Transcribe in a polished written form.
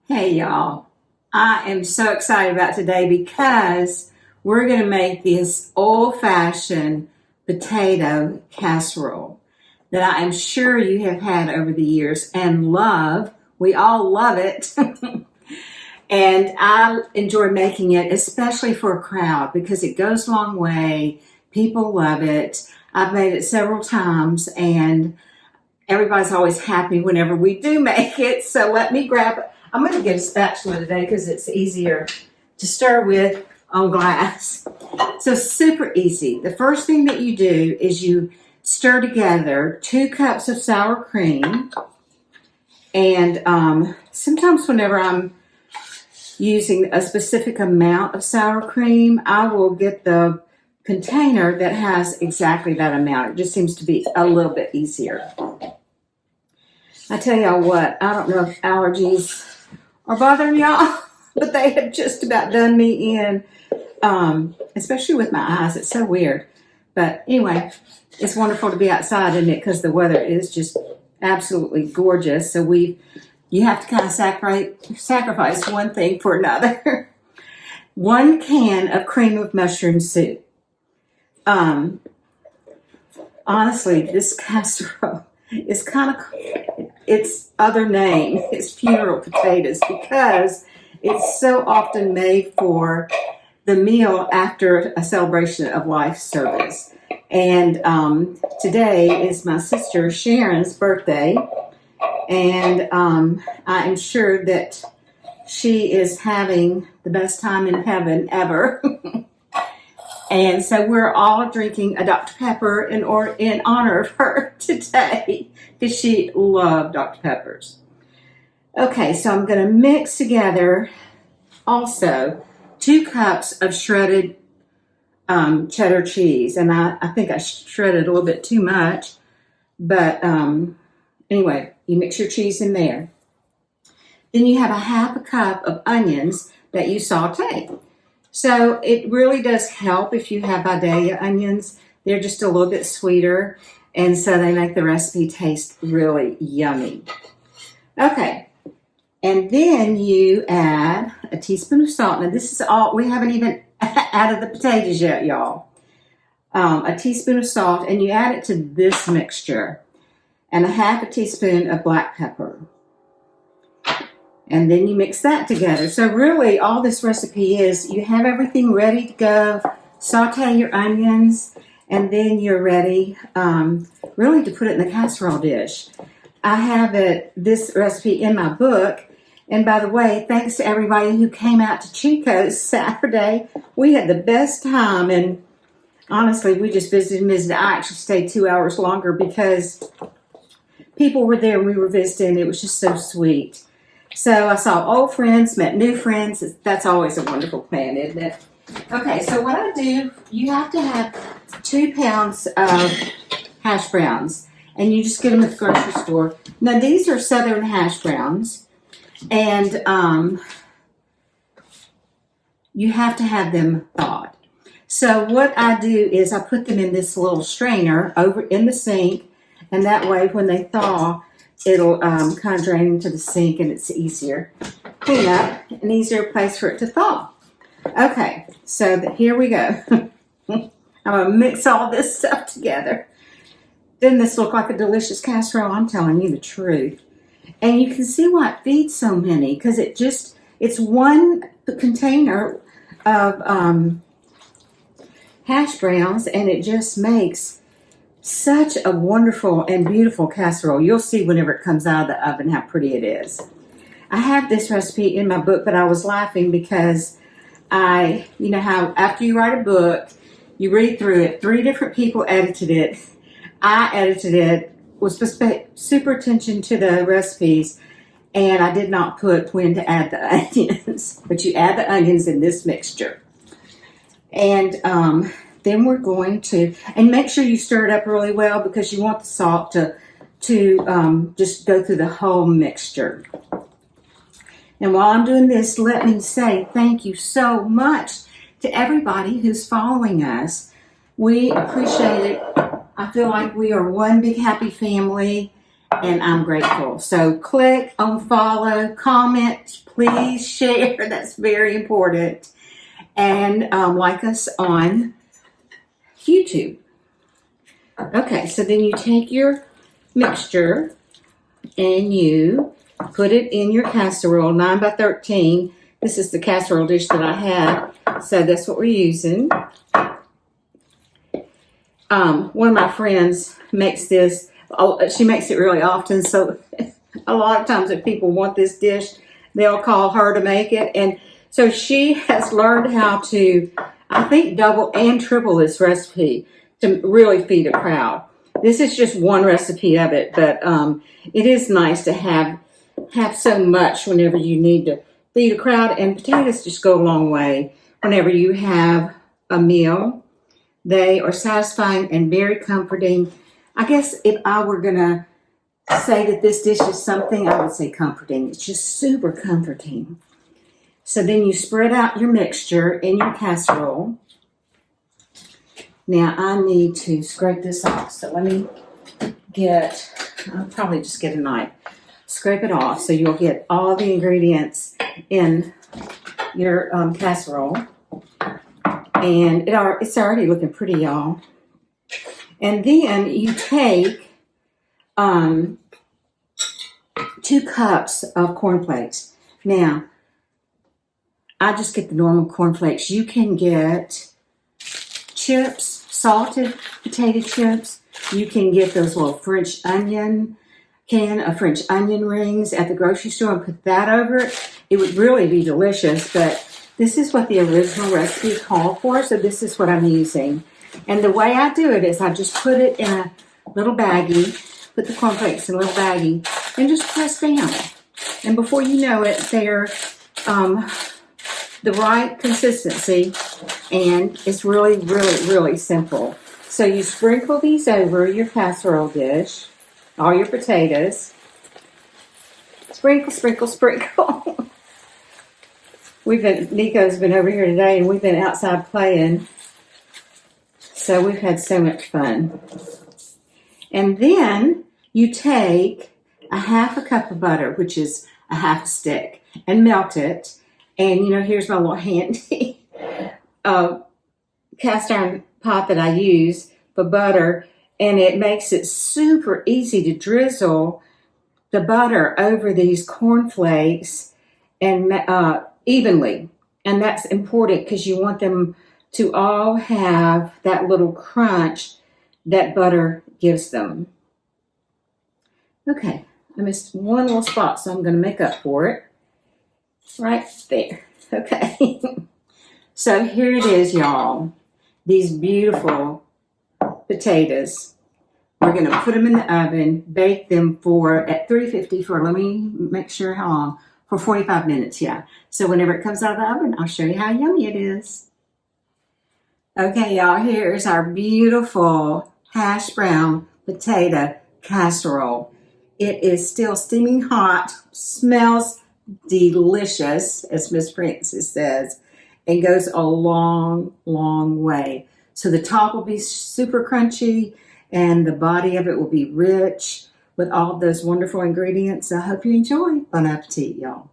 Hey y'all, I am so excited about today because we're going to make this old-fashioned potato casserole that I am sure you have had over the years and love. We all love it. And I enjoy making it, especially for a crowd because it goes a long way. People love it. I've made it several times and everybody's always happy whenever we do make it. So I'm going to get a spatula today because it's easier to stir with on glass. So super easy. The first thing that you do is you stir together 2 cups of sour cream. And sometimes whenever I'm using a specific amount of sour cream, I will get the container that has exactly that amount. It just seems to be a little bit easier. I tell y'all what, I don't know if allergies are bothering y'all, but they have just about done me in, especially with my eyes. It's so weird. But anyway, it's wonderful to be outside, isn't it? Because the weather is just absolutely gorgeous. So you have to kind of sacrifice one thing for another. 1 can of cream of mushroom soup. Honestly, this casserole is kind of, its other name is funeral potatoes because it's so often made for the meal after a celebration of life service. And today is my sister Sharon's birthday, and I am sure that she is having the best time in heaven ever. And so we're all drinking a Dr. Pepper in honor of her today because she loved Dr. Peppers. Okay, so I'm going to mix together also 2 cups of shredded cheddar cheese. And I think I shredded a little bit too much. But anyway, you mix your cheese in there. Then you have a 1/2 cup of onions that you saute. So it really does help if you have Vidalia onions. They're just a little bit sweeter, and so they make the recipe taste really yummy. Okay, and then you add a teaspoon of salt. Now this is all, we haven't even added the potatoes yet, y'all. A teaspoon of salt, and you add it to this mixture, and a 1/2 teaspoon of black pepper. And then you mix that together. So really all this recipe is, you have everything ready to go, saute your onions, and then you're ready really to put it in the casserole dish. I have this recipe in my book. And by the way, thanks to everybody who came out to Chico's Saturday. We had the best time, and honestly, we just visited. I actually stayed 2 hours longer because people were there and we were visiting. It was just so sweet. So I saw old friends, met new friends. That's always a wonderful plan, isn't it? Okay, so what I do, you have to have 2 pounds of hash browns, and you just get them at the grocery store. Now, these are Southern hash browns, and you have to have them thawed. So what I do is I put them in this little strainer over in the sink, and that way when they thaw, it'll kind of drain into the sink, and it's easier clean up, an easier place for it to thaw. Okay, so here we go. I'm going to mix all this stuff together. Doesn't this look like a delicious casserole? I'm telling you the truth. And you can see why it feeds so many, because it's 1 container of hash browns, and it just makes such a wonderful and beautiful casserole. You'll see whenever it comes out of the oven how pretty it is. I have this recipe in my book, but I was laughing because you know how after you write a book, you read through it. 3 different people edited it. I edited it, was supposed to pay super attention to the recipes, and I did not put when to add the onions. But you add the onions in this mixture. And then we're going to, and make sure you stir it up really well because you want the salt to just go through the whole mixture. And while I'm doing this, let me say thank you so much to everybody who's following us. We appreciate it. I feel like we are one big happy family, and I'm grateful. So click on follow, comment, please share. That's very important. And like us on YouTube. Okay, so then you take your mixture and you put it in your casserole, 9 by 13. This is the casserole dish that I had, so that's what we're using. One of my friends makes this. She makes it really often, so a lot of times if people want this dish, they'll call her to make it. And so she has learned how to, I think, double and triple this recipe to really feed a crowd. This is just one recipe of it, but it is nice to have so much whenever you need to feed a crowd. And potatoes just go a long way whenever you have a meal. They are satisfying and very comforting. I guess if I were going to say that this dish is something, I would say comforting. It's just super comforting. So then you spread out your mixture in your casserole. Now I need to scrape this off. So let me I'll probably just get a knife. Scrape it off so you'll get all the ingredients in your casserole. And it's already looking pretty, y'all. And then you take 2 cups of cornflakes. Now, I just get the normal cornflakes. You can get chips, salted potato chips. You can get those little French onion can of French onion rings at the grocery store and put that over it. It would really be delicious, but this is what the original recipe called for, so this is what I'm using. And the way I do it is I just put it in a little baggie, put the cornflakes in a little baggie, and just press down. And before you know it, they're the right consistency, and it's really, really, really simple. So you sprinkle these over your casserole dish, all your potatoes. Sprinkle, sprinkle, sprinkle. Nico's been over here today, and we've been outside playing. So we've had so much fun. And then you take a 1/2 cup of butter, which is a 1/2 stick, and melt it. And, here's my little handy cast iron pot that I use for butter. And it makes it super easy to drizzle the butter over these cornflakes and evenly. And that's important because you want them to all have that little crunch that butter gives them. Okay, I missed one little spot, so I'm going to make up for it. Right there. Okay. So here it is, y'all. These beautiful potatoes. We're going to put them in the oven, bake them at 350 for, let me make sure how long, for 45 minutes, yeah. So whenever it comes out of the oven, I'll show you how yummy it is. Okay, y'all, here's our beautiful hash brown potato casserole. It is still steaming hot, smells delicious, as Miss Francis says, and goes a long, long way. So the top will be super crunchy, and the body of it will be rich with all of those wonderful ingredients. I hope you enjoy. Bon appetit, y'all.